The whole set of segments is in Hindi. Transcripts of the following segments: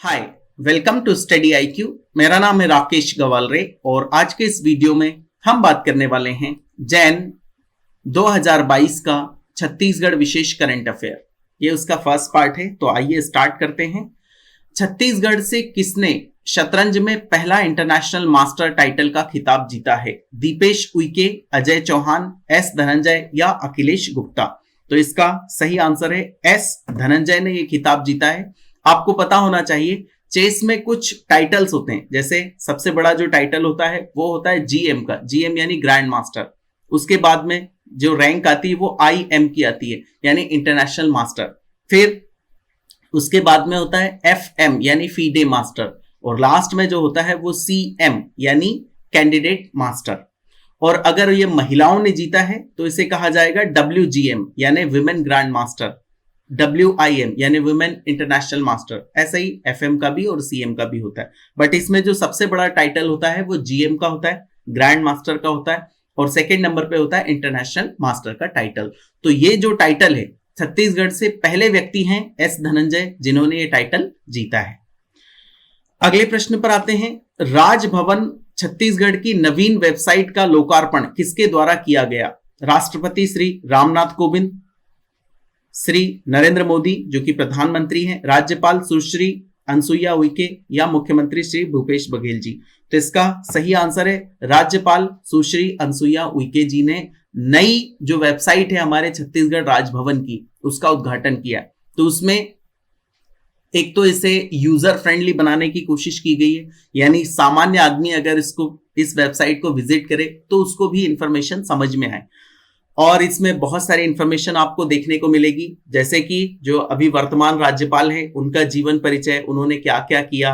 Hi, welcome to study IQ. मेरा नाम है राकेश गवालरे और आज के इस वीडियो में हम बात करने वाले हैं जैन 2022 का छत्तीसगढ़ विशेष करंट अफेयर। ये उसका फर्स्ट पार्ट है, तो आइए स्टार्ट करते हैं। छत्तीसगढ़ से किसने शतरंज में पहला इंटरनेशनल मास्टर टाइटल का खिताब जीता है? दीपेश उइके, अजय चौहान, एस धनंजय या अखिलेश गुप्ता? तो इसका सही आंसर है एस धनंजय ने ये खिताब जीता है। आपको पता होना चाहिए चेस में कुछ टाइटल्स होते हैं, जैसे सबसे बड़ा जो टाइटल होता है वो होता है जीएम का, जीएम यानी ग्रैंड मास्टर। उसके बाद में जो रैंक आती है वो आईएम की आती है, यानी इंटरनेशनल मास्टर। फिर उसके बाद में होता है एफएम यानी फीडे मास्टर, और लास्ट में जो होता है वो सीएम यानी कैंडिडेट मास्टर। और अगर ये महिलाओं ने जीता है तो इसे कहा जाएगा डब्ल्यूजीएम यानी विमेन ग्रैंड मास्टर, WIM यानी वुमेन इंटरनेशनल मास्टर। ऐसा ही FM का भी और CM का भी होता है, बट इसमें जो सबसे बड़ा टाइटल होता है वो GM का होता है, ग्रैंड मास्टर का होता है, और सेकेंड नंबर पे होता है इंटरनेशनल मास्टर का टाइटल। तो ये जो टाइटल है, छत्तीसगढ़ से पहले व्यक्ति हैं एस धनंजय जिन्होंने ये टाइटल जीता है। अगले प्रश्न पर आते हैं। राजभवन छत्तीसगढ़ की नवीन वेबसाइट का लोकार्पण किसके द्वारा किया गया? राष्ट्रपति श्री रामनाथ कोविंद, श्री नरेंद्र मोदी जो कि प्रधानमंत्री हैं, राज्यपाल सुश्री अनसुईया उइके या मुख्यमंत्री श्री भूपेश बघेल जी? तो इसका सही आंसर है राज्यपाल सुश्री अनसुईया उइके जी ने नई जो वेबसाइट है हमारे छत्तीसगढ़ राजभवन की, उसका उद्घाटन किया। तो उसमें एक तो इसे यूजर फ्रेंडली बनाने की कोशिश की गई है, यानी सामान्य आदमी अगर इस वेबसाइट को विजिट करे तो उसको भी इंफॉर्मेशन समझ में आए। और इसमें बहुत सारी इंफॉर्मेशन आपको देखने को मिलेगी, जैसे कि जो अभी वर्तमान राज्यपाल हैं उनका जीवन परिचय, उन्होंने क्या क्या किया।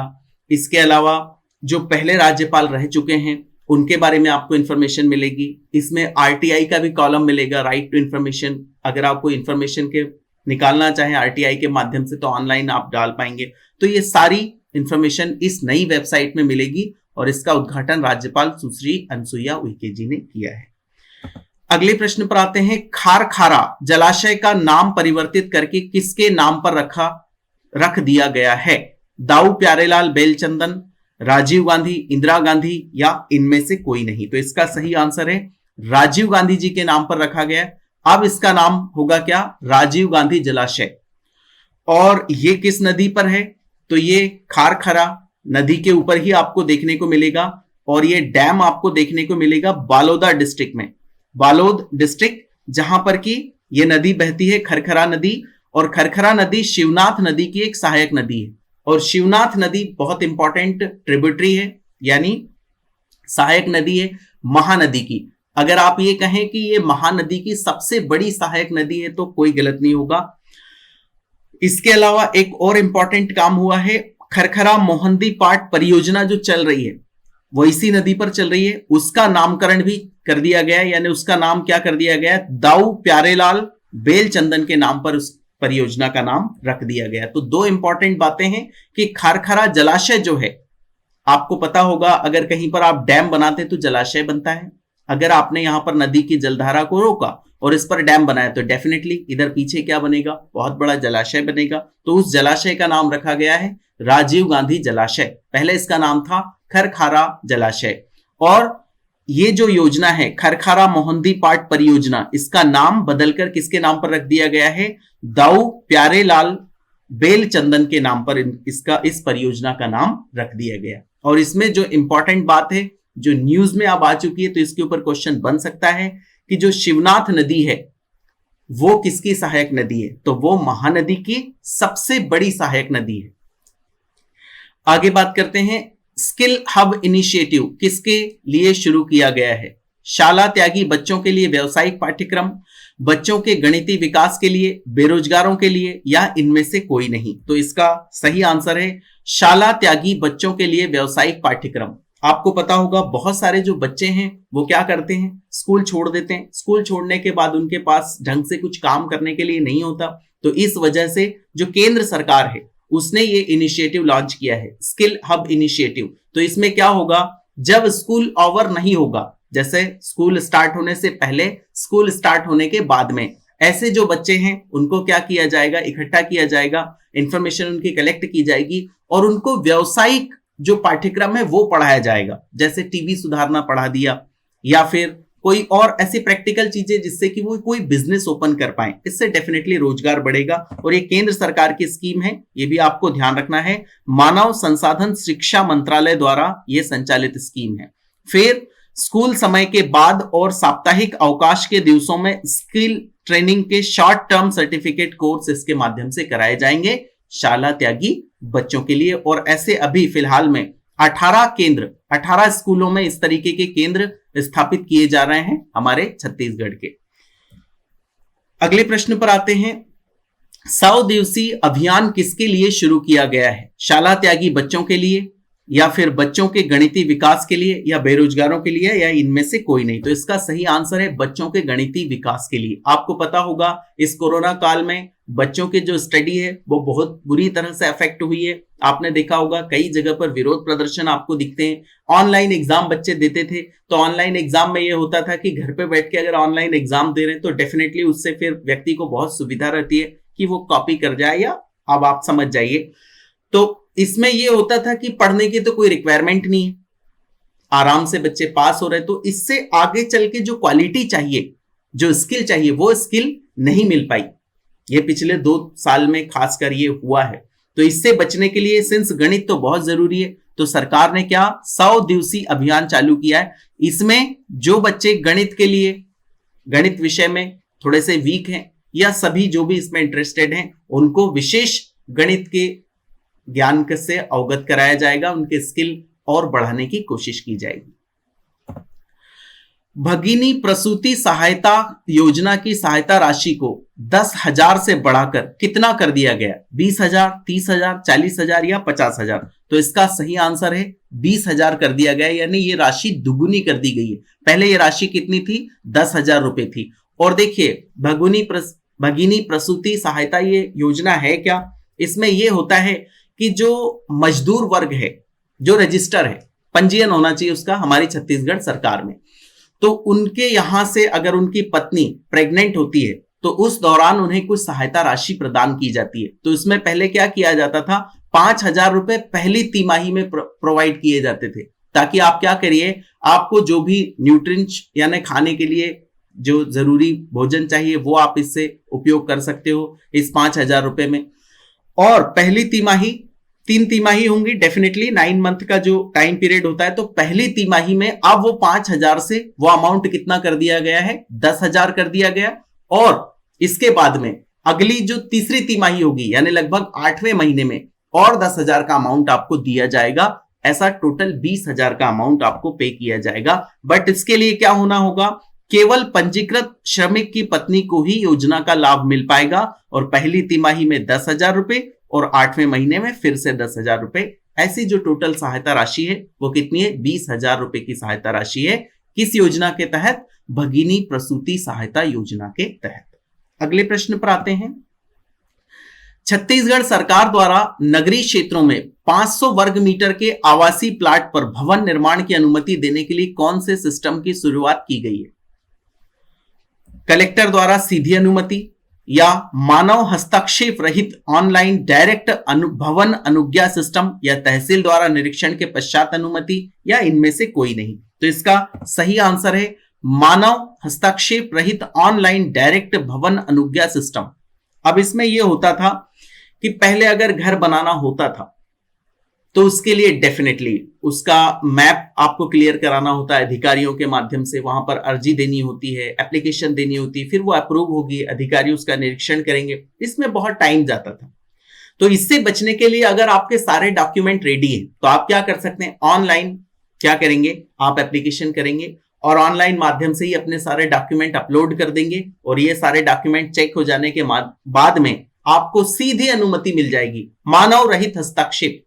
इसके अलावा जो पहले राज्यपाल रह चुके हैं उनके बारे में आपको इंफॉर्मेशन मिलेगी। इसमें RTI का भी कॉलम मिलेगा, राइट टू इंफॉर्मेशन। अगर आपको इंफॉर्मेशन के निकालना चाहें RTI के माध्यम से तो ऑनलाइन आप डाल पाएंगे। तो ये सारी इंफॉर्मेशन इस नई वेबसाइट में मिलेगी और इसका उद्घाटन राज्यपाल सुश्री अनसुईया उइके जी ने किया है। अगले प्रश्न पर आते हैं। खारखारा जलाशय का नाम परिवर्तित करके किसके नाम पर रख दिया गया है? दाऊ प्यारेलाल बेलचंदन, राजीव गांधी, इंदिरा गांधी या इनमें से कोई नहीं? तो इसका सही आंसर है राजीव गांधी जी के नाम पर रखा गया। अब इसका नाम होगा क्या? राजीव गांधी जलाशय। और ये किस नदी पर है? तो ये खारखरा नदी के ऊपर ही आपको देखने को मिलेगा, और ये डैम आपको देखने को मिलेगा बालोदा डिस्ट्रिक्ट में, बालोद डिस्ट्रिक्ट, जहां पर की ये नदी बहती है, खरखरा नदी। और खरखरा नदी शिवनाथ नदी की एक सहायक नदी है, और शिवनाथ नदी बहुत इंपॉर्टेंट ट्रिब्यूटरी है, यानी सहायक नदी है महानदी की। अगर आप ये कहें कि ये महानदी की सबसे बड़ी सहायक नदी है तो कोई गलत नहीं होगा। इसके अलावा एक और इंपॉर्टेंट काम हुआ है, खरखरा मोहंदी पाट परियोजना जो चल रही है वो इसी नदी पर चल रही है, उसका नामकरण भी कर दिया गया है, यानी उसका नाम क्या कर दिया गया है? दाऊ प्यारेलाल बेलचंदन के नाम पर उस परियोजना का नाम रख दिया गया। तो दो इंपॉर्टेंट बातें हैं कि खारखरा जलाशय जो है, आपको पता होगा अगर कहीं पर आप डैम बनाते तो जलाशय बनता है। अगर आपने यहां पर नदी की जलधारा को रोका और इस पर डैम बनाया तो डेफिनेटली इधर पीछे क्या बनेगा? बहुत बड़ा जलाशय बनेगा। तो उस जलाशय का नाम रखा गया है राजीव गांधी जलाशय। पहले इसका नाम था खरखारा जलाशय। और ये जो योजना है खरखारा मोहंदी पाट परियोजना, इसका नाम बदलकर किसके नाम पर रख दिया गया है? दाऊ प्यारेलाल बेलचंदन के नाम पर इस परियोजना का नाम रख दिया गया। और इसमें जो इंपॉर्टेंट बात है जो न्यूज में अब आ चुकी है, तो इसके ऊपर क्वेश्चन बन सकता है कि जो शिवनाथ नदी है वो किसकी सहायक नदी है? तो वो महानदी की सबसे बड़ी सहायक नदी है। आगे बात करते हैं। स्किल हब इनिशिएटिव किसके लिए शुरू किया गया है? शाला त्यागी बच्चों के लिए व्यावसायिक पाठ्यक्रम, बच्चों के गणितीय विकास के लिए, बेरोजगारों के लिए या इनमें से कोई नहीं? तो इसका सही आंसर है शाला त्यागी बच्चों के लिए व्यावसायिक पाठ्यक्रम। आपको पता होगा बहुत सारे जो बच्चे हैं वो क्या करते हैं? स्कूल छोड़ देते हैं। स्कूल छोड़ने के बाद उनके पास ढंग से कुछ काम करने के लिए नहीं होता, तो इस वजह से जो केंद्र सरकार है उसने ये इनिशिएटिव लॉन्च किया है, स्किल हब इनिशिएटिव। तो इसमें क्या होगा? जब स्कूल ओवर नहीं होगा, जैसे स्कूल स्टार्ट होने से पहले, स्कूल स्टार्ट होने के बाद में, ऐसे जो बच्चे हैं उनको क्या किया जाएगा, इकट्ठा किया जाएगा, इंफॉर्मेशन उनकी कलेक्ट की जाएगी और उनको व्यावसायिक जो पाठ्यक्रम है वो पढ़ाया जाएगा। जैसे टीवी सुधारना पढ़ा दिया या फिर कोई और ऐसी प्रैक्टिकल चीजें जिससे कि वो कोई बिजनेस ओपन कर पाए। इससे डेफिनेटली रोजगार बढ़ेगा और ये केंद्र सरकार की स्कीम है, ये भी आपको ध्यान रखना है। मानव संसाधन शिक्षा मंत्रालय द्वारा ये संचालित स्कीम है। फिर स्कूल समय के बाद और साप्ताहिक अवकाश के दिवसों में स्किल ट्रेनिंग के शॉर्ट टर्म सर्टिफिकेट कोर्स इसके माध्यम से कराए जाएंगे शाला त्यागी बच्चों के लिए। और ऐसे अभी फिलहाल में 18 स्कूलों में इस तरीके के केंद्र स्थापित किए जा रहे हैं हमारे छत्तीसगढ़ के। अगले प्रश्न पर आते हैं। 100 दिवसीय अभियान किसके लिए शुरू किया गया है? शाला त्यागी बच्चों के लिए या फिर बच्चों के गणितीय विकास के लिए या बेरोजगारों के लिए या इनमें से कोई नहीं? तो इसका सही आंसर है बच्चों के गणितीय विकास के लिए। आपको पता होगा इस कोरोना काल में बच्चों की जो स्टडी है वो बहुत बुरी तरह से अफेक्ट हुई है। आपने देखा होगा कई जगह पर विरोध प्रदर्शन आपको दिखते हैं। ऑनलाइन एग्जाम बच्चे देते थे तो ऑनलाइन एग्जाम में ये होता था कि घर पे बैठ के अगर ऑनलाइन एग्जाम दे रहे हैं तो डेफिनेटली उससे फिर व्यक्ति को बहुत सुविधा रहती है कि वो कॉपी कर जाए या अब आप समझ जाइए। तो इसमें यह होता था कि पढ़ने की तो कोई रिक्वायरमेंट नहीं है, आराम से बच्चे पास हो रहे। तो इससे आगे चल के जो क्वालिटी चाहिए, जो स्किल चाहिए, वो स्किल नहीं मिल पाई। ये पिछले 2 साल में खासकर ये हुआ है। तो इससे बचने के लिए सिंस गणित तो बहुत जरूरी है तो सरकार ने क्या 100 दिवसीय अभियान चालू किया है। इसमें जो बच्चे गणित के लिए, गणित विषय में थोड़े से वीक हैं या सभी जो भी इसमें इंटरेस्टेड हैं उनको विशेष गणित के ज्ञान से अवगत कराया जाएगा, उनके स्किल और बढ़ाने की कोशिश की जाएगी। भगिनी प्रसूति सहायता योजना की सहायता राशि को 10,000 से बढ़ाकर कितना कर दिया गया? 20,000, 30,000, 40,000 या 50,000? तो इसका सही आंसर है 20,000 कर दिया गया, यानी ये राशि दुगुनी कर दी गई है। पहले ये राशि कितनी थी? 10,000 रुपए थी। और देखिए भगिनी प्रसूति सहायता ये योजना है क्या? इसमें यह होता है कि जो मजदूर वर्ग है, जो रजिस्टर है, पंजीयन होना चाहिए उसका हमारी छत्तीसगढ़ सरकार में, तो उनके यहां से अगर उनकी पत्नी प्रेग्नेंट होती है तो उस दौरान उन्हें कुछ सहायता राशि प्रदान की जाती है। तो इसमें पहले क्या किया जाता था, 5,000 रुपए पहली तिमाही में प्रोवाइड किए जाते थे, ताकि आप क्या करिए, आपको जो भी न्यूट्रिएंट्स यानी खाने के लिए जो जरूरी भोजन चाहिए वो आप इससे उपयोग कर सकते हो इस 5,000 रुपए में। और पहली तिमाही, 3 तिमाही होंगी डेफिनेटली, 9 मंथ का जो टाइम पीरियड होता है, तो पहली तिमाही में अब वो 5,000 से वो अमाउंट कितना कर दिया गया है? 10,000 कर दिया गया। और इसके बाद में अगली जो तीसरी तिमाही होगी यानी लगभग 8वें महीने में और 10,000 का अमाउंट आपको दिया जाएगा। ऐसा टोटल 20,000 का अमाउंट आपको पे किया जाएगा। बट इसके लिए क्या होना होगा, केवल पंजीकृत श्रमिक की पत्नी को ही योजना का लाभ मिल पाएगा। और पहली तिमाही में 10,000 रुपए और 8वें महीने में फिर से 10,000 रुपए। ऐसी जो टोटल सहायता राशि है वो कितनी है? 20,000 रुपए की सहायता राशि है। किस योजना के तहत? भगिनी प्रसूति सहायता योजना के तहत। अगले प्रश्न पर आते हैं। छत्तीसगढ़ सरकार द्वारा नगरीय क्षेत्रों में 500 वर्ग मीटर के आवासीय प्लाट पर भवन निर्माण की अनुमति देने के लिए कौन से सिस्टम की शुरुआत की गई है? कलेक्टर द्वारा सीधी अनुमति या मानव हस्तक्षेप रहित ऑनलाइन डायरेक्ट भवन अनुज्ञा सिस्टम या तहसील द्वारा निरीक्षण के पश्चात अनुमति या इनमें से कोई नहीं? तो इसका सही आंसर है मानव हस्तक्षेप रहित ऑनलाइन डायरेक्ट भवन अनुज्ञा सिस्टम। अब इसमें यह होता था कि पहले अगर घर बनाना होता था तो उसके लिए डेफिनेटली उसका मैप आपको क्लियर कराना होता है अधिकारियों के माध्यम से, वहां पर अर्जी देनी होती है, एप्लीकेशन देनी होती है, फिर वो अप्रूव होगी, अधिकारी उसका निरीक्षण करेंगे, इसमें बहुत टाइम जाता था। तो इससे बचने के लिए अगर आपके सारे डॉक्यूमेंट रेडी हैं तो आप क्या कर सकते हैं, ऑनलाइन क्या करेंगे, आप एप्लीकेशन करेंगे और ऑनलाइन माध्यम से ही अपने सारे डॉक्यूमेंट अपलोड कर देंगे और ये सारे डॉक्यूमेंट चेक हो जाने के बाद में आपको सीधी अनुमति मिल जाएगी। मानव रहित हस्तक्षेप,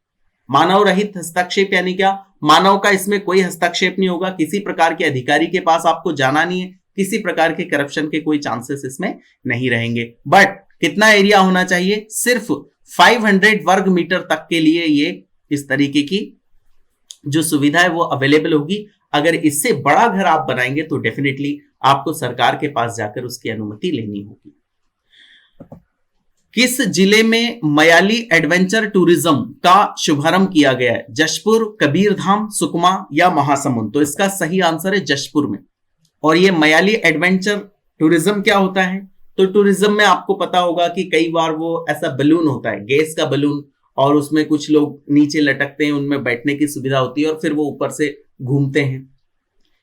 मानव रहित हस्तक्षेप यानी क्या, मानव का इसमें कोई हस्तक्षेप नहीं होगा, किसी प्रकार के अधिकारी के पास आपको जाना नहीं है, किसी प्रकार के करप्शन के कोई चांसेस इसमें नहीं रहेंगे। बट कितना एरिया होना चाहिए, सिर्फ 500 वर्ग मीटर तक के लिए ये इस तरीके की जो सुविधा है वो अवेलेबल होगी। अगर इससे बड़ा घर आप बनाएंगे तो डेफिनेटली आपको सरकार के पास जाकर उसकी अनुमति लेनी होगी। किस जिले में मयाली एडवेंचर टूरिज्म का शुभारंभ किया गया है? जशपुर, कबीरधाम, सुकमा या महासमुंद? तो इसका सही आंसर है जशपुर में। और ये मयाली एडवेंचर टूरिज्म क्या होता है? तो टूरिज्म में आपको पता होगा कि कई बार वो ऐसा बलून होता है, गैस का बलून, और उसमें कुछ लोग नीचे लटकते हैं, उनमें बैठने की सुविधा होती है और फिर वो ऊपर से घूमते हैं।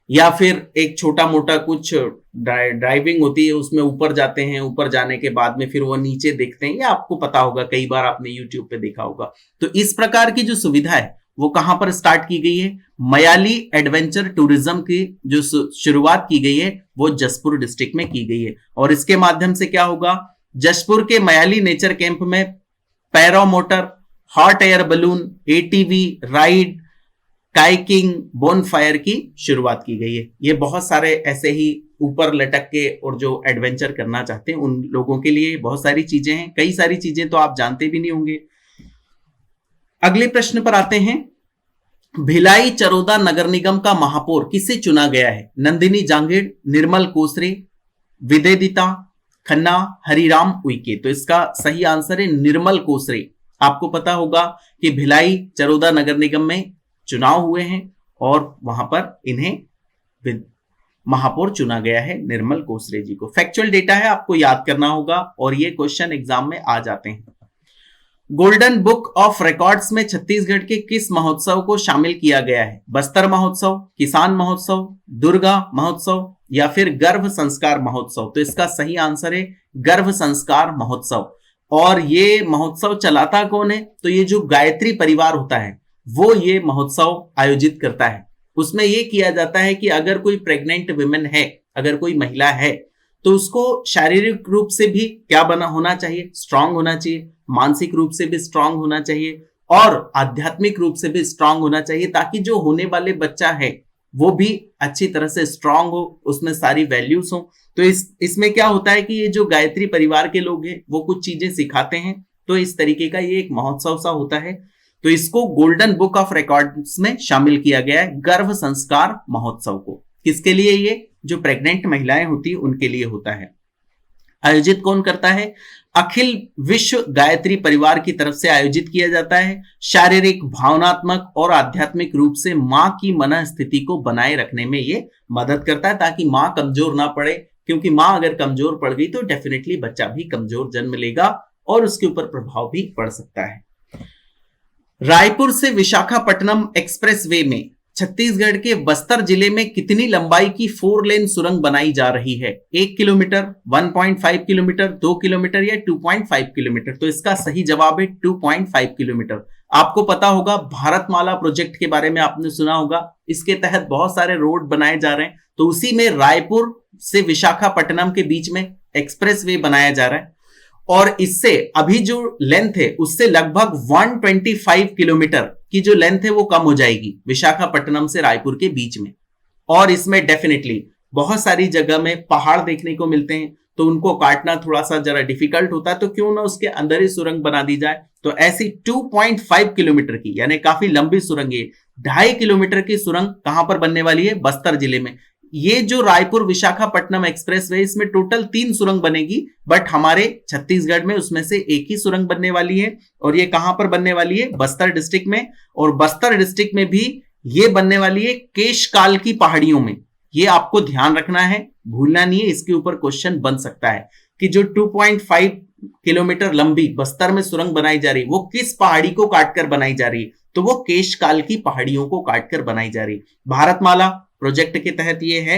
या फिर एक छोटा मोटा कुछ ड्राइविंग होती है, उसमें ऊपर जाते हैं, ऊपर जाने के बाद में फिर वो नीचे देखते हैं, या आपको पता होगा, कई बार आपने यूट्यूब पे देखा होगा। तो इस प्रकार की जो सुविधा है वो कहां पर स्टार्ट की गई है? मयाली एडवेंचर टूरिज्म की जो शुरुआत की गई है वो जशपुर डिस्ट्रिक्ट में की गई है। और इसके माध्यम से क्या होगा? जशपुर के मयाली नेचर कैंप में paramotor, hot air balloon, ATV ride, kayaking, bonfire की शुरुआत की गई है। ये बहुत सारे ऐसे ही ऊपर लटक के और जो एडवेंचर करना चाहते हैं उन लोगों के लिए बहुत सारी चीजें हैं। कई सारी चीजें तो आप जानते भी नहीं होंगे। अगले प्रश्न पर आते हैं। भिलाई चरोदा नगर निगम का महापौर किसे चुना गया है? नंदिनी जांगीड़, निर्मल कोसरे, विदेदिता खन्ना, हरिराम उइके? तो इसका सही आंसर है निर्मल कोसरे। आपको पता होगा कि भिलाई चरोदा नगर निगम में चुनाव हुए हैं और वहां पर इन्हें महापौर चुना गया है, निर्मल कोसरे जी को। फैक्चुअल डेटा है, आपको याद करना होगा और ये क्वेश्चन एग्जाम में आ जाते हैं। गोल्डन बुक ऑफ रिकॉर्ड्स में छत्तीसगढ़ के किस महोत्सव को शामिल किया गया है? बस्तर महोत्सव, किसान महोत्सव, दुर्गा महोत्सव या फिर गर्भ संस्कार महोत्सव? तो इसका सही आंसर है गर्भ संस्कार महोत्सव। और ये महोत्सव चलाता कौन है? तो ये जो गायत्री परिवार होता है वो ये महोत्सव आयोजित करता है। उसमें ये किया जाता है कि अगर कोई प्रेग्नेंट वुमेन है, अगर कोई महिला है, तो उसको शारीरिक रूप से भी क्या बना होना चाहिए? स्ट्रांग होना चाहिए, मानसिक रूप से भी स्ट्रांग होना चाहिए और आध्यात्मिक रूप से भी स्ट्रांग होना चाहिए, ताकि जो होने वाले बच्चा है वो भी अच्छी तरह से स्ट्रांग हो, उसमें सारी वैल्यूज हो। तो इसमें क्या होता है कि ये जो गायत्री परिवार के लोग हैं वो कुछ चीजें सिखाते हैं। तो इस तरीके का ये एक महोत्सव सा होता है। तो इसको गोल्डन बुक ऑफ रिकॉर्ड्स में शामिल किया गया है, गर्भ संस्कार महोत्सव को। किसके लिए? ये जो प्रेग्नेंट महिलाएं होती है उनके लिए होता है। आयोजित कौन करता है? अखिल विश्व गायत्री परिवार की तरफ से आयोजित किया जाता है। शारीरिक, भावनात्मक और आध्यात्मिक रूप से मां की मन स्थिति को बनाए रखने में ये मदद करता है, ताकि मां कमजोर ना पड़े, क्योंकि मां अगर कमजोर पड़ गई तो डेफिनेटली बच्चा भी कमजोर जन्म लेगा और उसके ऊपर प्रभाव भी पड़ सकता है। रायपुर से विशाखापट्टनम एक्सप्रेसवे में छत्तीसगढ़ के बस्तर जिले में कितनी लंबाई की 4 लेन सुरंग बनाई जा रही है? 1 किलोमीटर, 1.5 किलोमीटर, 2 किलोमीटर या 2.5 किलोमीटर? तो इसका सही जवाब है 2.5 किलोमीटर। आपको पता होगा भारतमाला प्रोजेक्ट के बारे में आपने सुना होगा। इसके तहत बहुत सारे रोड बनाए जा रहे हैं, तो उसी में रायपुर से विशाखापट्टनम के बीच में एक्सप्रेसवे बनाया जा रहा है और इससे अभी जो लेंथ है उससे लगभग 125 किलोमीटर की जो लेंथ है वो कम हो जाएगी विशाखापट्टनम से रायपुर के बीच में। और इसमें डेफिनेटली बहुत सारी जगह में पहाड़ देखने को मिलते हैं, तो उनको काटना थोड़ा सा जरा डिफिकल्ट होता है, तो क्यों ना उसके अंदर ही सुरंग बना दी जाए। तो ऐसी 2.5 किलोमीटर की, यानी काफी लंबी सुरंग है, 2.5 किलोमीटर की सुरंग कहां पर बनने वाली है? बस्तर जिले में। ये जो रायपुर विशाखापट्टनम एक्सप्रेसवे, इसमें टोटल 3 सुरंग बनेगी, बट हमारे छत्तीसगढ़ में उसमें से एक ही सुरंग बनने वाली है। और ये कहां पर बनने वाली है? बस्तर डिस्ट्रिक्ट में। और बस्तर डिस्ट्रिक्ट में भी ये बनने वाली है केशकाल की पहाड़ियों में। ये आपको ध्यान रखना है, भूलना नहीं है, इसके ऊपर क्वेश्चन बन सकता है कि जो 2.5 किलोमीटर लंबी बस्तर में सुरंग बनाई जा रही है वो किस पहाड़ी को काटकर बनाई जा रही है? तो वो केशकाल की पहाड़ियों को काटकर बनाई जा रही है। भारतमाला प्रोजेक्ट के तहत ये है।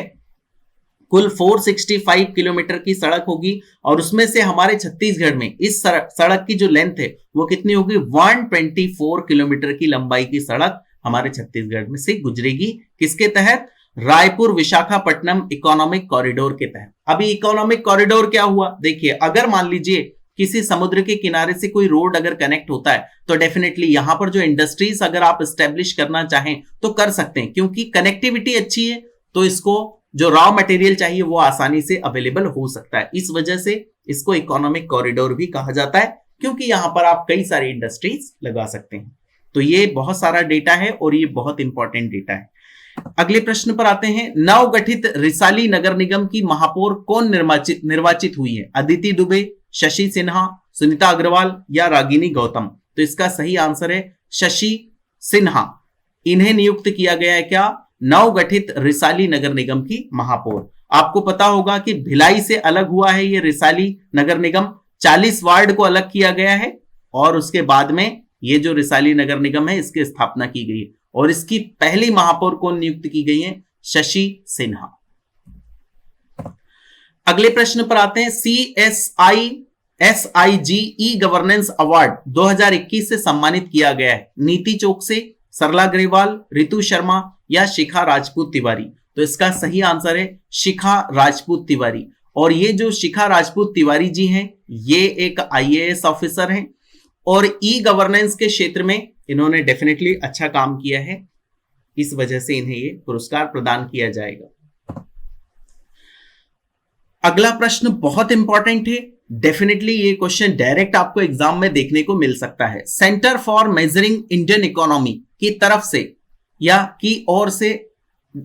कुल 465 किलोमीटर की सड़क होगी और उसमें से हमारे छत्तीसगढ़ में इस सड़क की जो लेंथ है वो कितनी होगी? 124 किलोमीटर की लंबाई की सड़क हमारे छत्तीसगढ़ में से गुजरेगी। किसके तहत? रायपुर विशाखापट्टनम इकोनॉमिक कॉरिडोर के तहत। अभी इकोनॉमिक कॉरिडोर क्या हुआ? देखिए, अगर मान लीजिए किसी समुद्र के किनारे से कोई रोड अगर कनेक्ट होता है तो डेफिनेटली यहां पर जो इंडस्ट्रीज अगर आप एस्टेब्लिश करना चाहें तो कर सकते हैं, क्योंकि कनेक्टिविटी अच्छी है तो इसको जो रॉ मटेरियल चाहिए वो आसानी से अवेलेबल हो सकता है। इस वजह से इसको इकोनॉमिक कॉरिडोर भी कहा जाता है, क्योंकि यहां पर आप कई सारी इंडस्ट्रीज लगा सकते हैं। तो ये बहुत सारा डेटा है और ये बहुत इंपॉर्टेंट डेटा है। अगले प्रश्न पर आते हैं। नवगठित रिसाली नगर निगम की महापौर कौन निर्वाचित हुई है? अदिति दुबे, शशि सिन्हा, सुनीता अग्रवाल या रागिनी गौतम? तो इसका सही आंसर है शशि सिन्हा। इन्हें नियुक्त किया गया है क्या? नवगठित रिसाली नगर निगम की महापौर। आपको पता होगा कि भिलाई से अलग हुआ है ये रिसाली नगर निगम, 40 वार्ड को अलग किया गया है और उसके बाद में ये जो रिसाली नगर निगम है इसकी स्थापना की गई है और इसकी पहली महापौर कौन नियुक्त की गई है? शशि सिन्हा। अगले प्रश्न पर आते हैं। SIG ई गवर्नेंस अवार्ड 2021 से सम्मानित किया गया है नीति चौक से, सरला ग्रेवाल, रितु शर्मा या शिखा राजपूत तिवारी? तो इसका सही आंसर है शिखा राजपूत तिवारी। और ये जो शिखा राजपूत तिवारी जी हैं ये एक IAS ऑफिसर हैं और ई गवर्नेंस के क्षेत्र में इन्होंने डेफिनेटली अच्छा काम किया है, इस वजह से इन्हें ये पुरस्कार प्रदान किया जाएगा। अगला प्रश्न बहुत इंपॉर्टेंट है, डेफिनेटली ये क्वेश्चन डायरेक्ट आपको एग्जाम में देखने को मिल सकता है। Centre for measuring Indian economy की तरफ से या की ओर से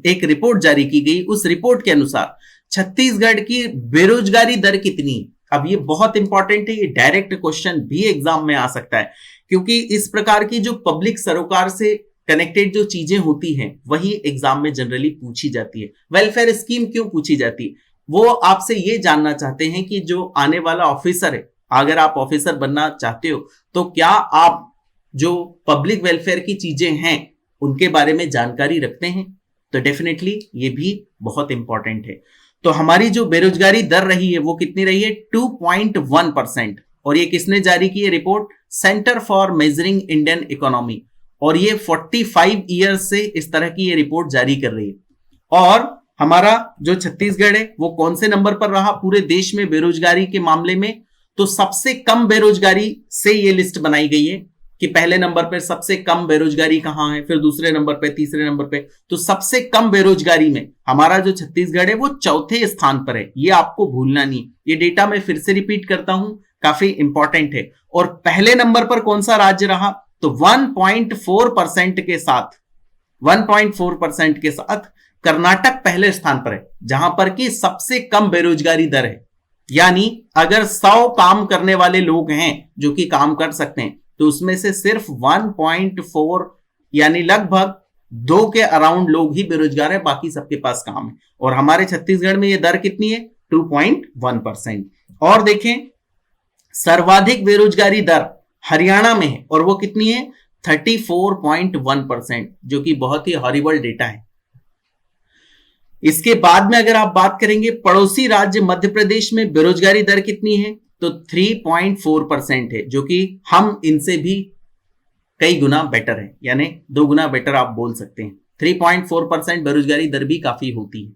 एक रिपोर्ट जारी की गई, उस रिपोर्ट के अनुसार छत्तीसगढ़ की बेरोजगारी दर कितनी? अब ये बहुत इंपॉर्टेंट है, ये डायरेक्ट क्वेश्चन भी एग्जाम में आ सकता है क्योंकि इस प्रकार की जो पब्लिक सरोकार से कनेक्टेड जो चीजें होती हैं वही एग्जाम में जनरली पूछी जाती है। वेलफेयर स्कीम क्यों पूछी जाती है? वो आपसे ये जानना चाहते हैं कि जो आने वाला ऑफिसर है, अगर आप ऑफिसर बनना चाहते हो तो क्या आप जो पब्लिक वेलफेयर की चीजें हैं उनके बारे में जानकारी रखते हैं? तो डेफिनेटली ये भी बहुत इंपॉर्टेंट है। तो हमारी जो बेरोजगारी दर रही है वो कितनी रही है? 2.1%। और ये किसने जारी की है report? Centre for measuring Indian economy. और ये 45 ईयर्स से इस तरह की ये रिपोर्ट जारी कर रही है। और हमारा जो छत्तीसगढ़ है वो कौन से नंबर पर रहा पूरे देश में बेरोजगारी के मामले में? तो सबसे कम बेरोजगारी से ये लिस्ट बनाई गई है कि पहले नंबर पर सबसे कम बेरोजगारी कहां है, फिर दूसरे नंबर पे, तीसरे नंबर पे। तो सबसे कम बेरोजगारी में हमारा जो छत्तीसगढ़ है वो चौथे स्थान पर है, ये आपको भूलना नहीं। ये डेटा मैं फिर से रिपीट करता हूं, काफी इंपॉर्टेंट है। और पहले नंबर पर कौन सा राज्य रहा? तो 1.4% के साथ 1.4% के साथ कर्नाटक पहले स्थान पर है, जहां पर कि सबसे कम बेरोजगारी दर है। यानी अगर 100 काम करने वाले लोग हैं जो कि काम कर सकते हैं तो उसमें से सिर्फ 1.4 यानी लगभग 2 के अराउंड लोग ही बेरोजगार है, बाकी सबके पास काम है। और हमारे छत्तीसगढ़ में ये दर कितनी है? 2.1%। और देखें सर्वाधिक बेरोजगारी दर हरियाणा में है और वो कितनी है? 34.1%, जो कि बहुत ही हॉरिबल डेटा है। इसके बाद में अगर आप बात करेंगे पड़ोसी राज्य मध्य प्रदेश में बेरोजगारी दर कितनी है? तो 3.4% है, जो कि हम इनसे भी कई गुना बेटर है, यानी 2 गुना बेटर आप बोल सकते हैं। 3.4% बेरोजगारी दर भी काफी होती है।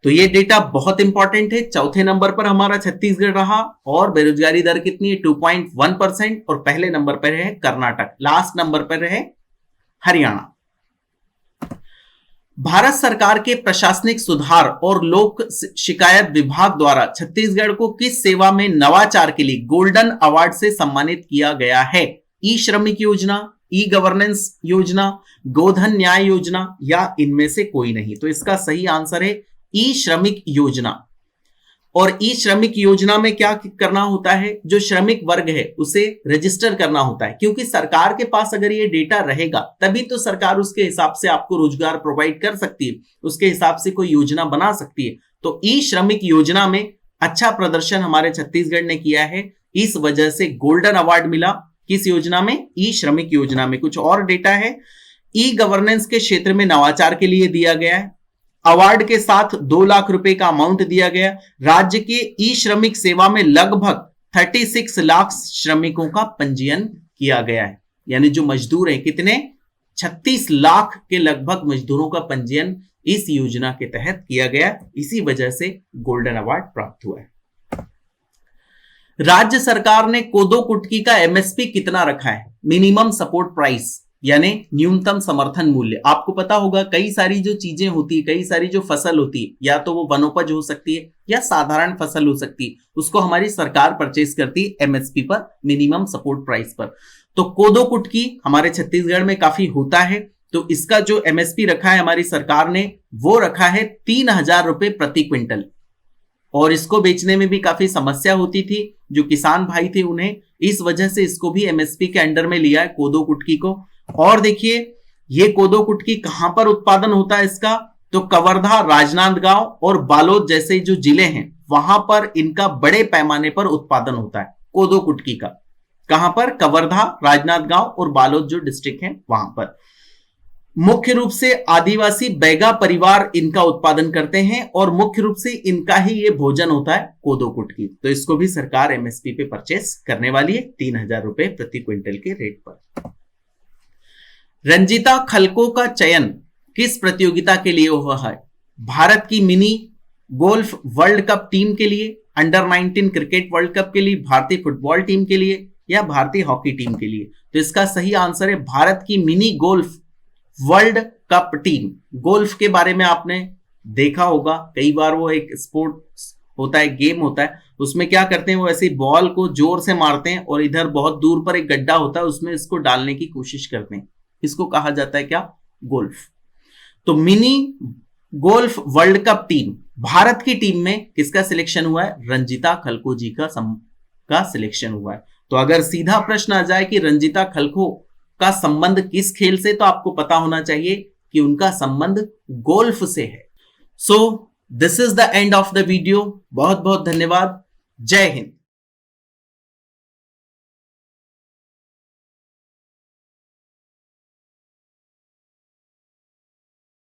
तो ये डेटा बहुत इंपॉर्टेंट है। चौथे नंबर पर हमारा छत्तीसगढ़ रहा और बेरोजगारी दर कितनी है? 2.1%। और पहले नंबर पर है कर्नाटक, लास्ट नंबर पर है हरियाणा। भारत सरकार के प्रशासनिक सुधार और लोक शिकायत विभाग द्वारा छत्तीसगढ़ को किस सेवा में नवाचार के लिए गोल्डन अवार्ड से सम्मानित किया गया है? ई श्रमिक योजना, ई गवर्नेंस योजना, गोधन न्याय योजना या इनमें से कोई नहीं? तो इसका सही आंसर है ई श्रमिक योजना। और ई श्रमिक योजना में क्या करना होता है? जो श्रमिक वर्ग है उसे रजिस्टर करना होता है, क्योंकि सरकार के पास अगर ये डेटा रहेगा तभी तो सरकार उसके हिसाब से आपको रोजगार प्रोवाइड कर सकती है, उसके हिसाब से कोई योजना बना सकती है। तो ई श्रमिक योजना में अच्छा प्रदर्शन हमारे छत्तीसगढ़ ने किया है, इस वजह से गोल्डन अवार्ड मिला। किस योजना में? ई श्रमिक योजना में। कुछ और डेटा है, ई गवर्नेंस के क्षेत्र में नवाचार के लिए दिया गया है। अवार्ड के साथ 2 लाख रुपए का अमाउंट दिया गया। राज्य के ई श्रमिक सेवा में लगभग 36 लाख श्रमिकों का पंजीयन किया गया है, यानी जो मजदूर हैं कितने? 36 लाख के लगभग मजदूरों का पंजीयन इस योजना के तहत किया गया, इसी वजह से गोल्डन अवार्ड प्राप्त हुआ है। राज्य सरकार ने कोदो कुटकी का एमएसपी कितना रखा है? मिनिमम सपोर्ट प्राइस, यानी न्यूनतम समर्थन मूल्य। आपको पता होगा कई सारी जो चीजें होती है, कई सारी जो फसल होती है, या तो वो वनोपज हो सकती है या साधारण फसल हो सकती है, उसको हमारी सरकार परचेज करती है एमएसपी पर, मिनिमम सपोर्ट प्राइस पर। तो कोदो कुटकी हमारे छत्तीसगढ़ में काफी होता है, तो इसका जो एमएसपी रखा है हमारी सरकार ने वो रखा है 3,000 रुपए प्रति क्विंटल। और इसको बेचने में भी काफी समस्या होती थी। जो किसान भाई थे उन्हें, इस वजह से इसको भी एमएसपी के अंडर में लिया है, कोदो कुटकी को। और देखिए ये कोदो कुटकी कहां पर उत्पादन होता है इसका, तो कवर्धा, राजनांदगांव और बालोद जैसे जो जिले हैं वहां पर इनका बड़े पैमाने पर उत्पादन होता है कोदो कुटकी का। कहां पर, कवर्धा, राजनांदगांव और बालोद जो डिस्ट्रिक्ट हैं वहां पर। मुख्य रूप से आदिवासी बैगा परिवार इनका उत्पादन करते हैं और मुख्य रूप से इनका ही ये भोजन होता है कोदो कुटकी। तो इसको भी सरकार एमएसपी पे परचेस करने वाली है 3,000 रुपए प्रति क्विंटल के रेट पर। रंजीता खलको का चयन किस प्रतियोगिता के लिए हुआ है? भारत की mini golf world cup team के लिए, अंडर 19 क्रिकेट वर्ल्ड कप के लिए, भारतीय फुटबॉल टीम के लिए या भारतीय हॉकी टीम के लिए? तो इसका सही आंसर है भारत की mini golf world cup team. Golf के बारे में आपने देखा होगा कई बार, वो एक स्पोर्ट्स होता है, गेम होता है, उसमें क्या करते हैं वो ऐसे बॉल को जोर से मारते हैं और इधर बहुत दूर पर एक गड्ढा होता है उसमें इसको डालने की कोशिश करते हैं। इसको कहा जाता है क्या? गोल्फ। तो mini golf world cup team, Bharat की टीम में किसका सिलेक्शन हुआ है? रंजीता खलको जी का सिलेक्शन हुआ है। तो अगर सीधा प्रश्न आ जाए कि रंजीता खलको का संबंध किस खेल से, तो आपको पता होना चाहिए कि उनका संबंध गोल्फ से है। So this is the end of the video. बहुत बहुत धन्यवाद। जय हिंद।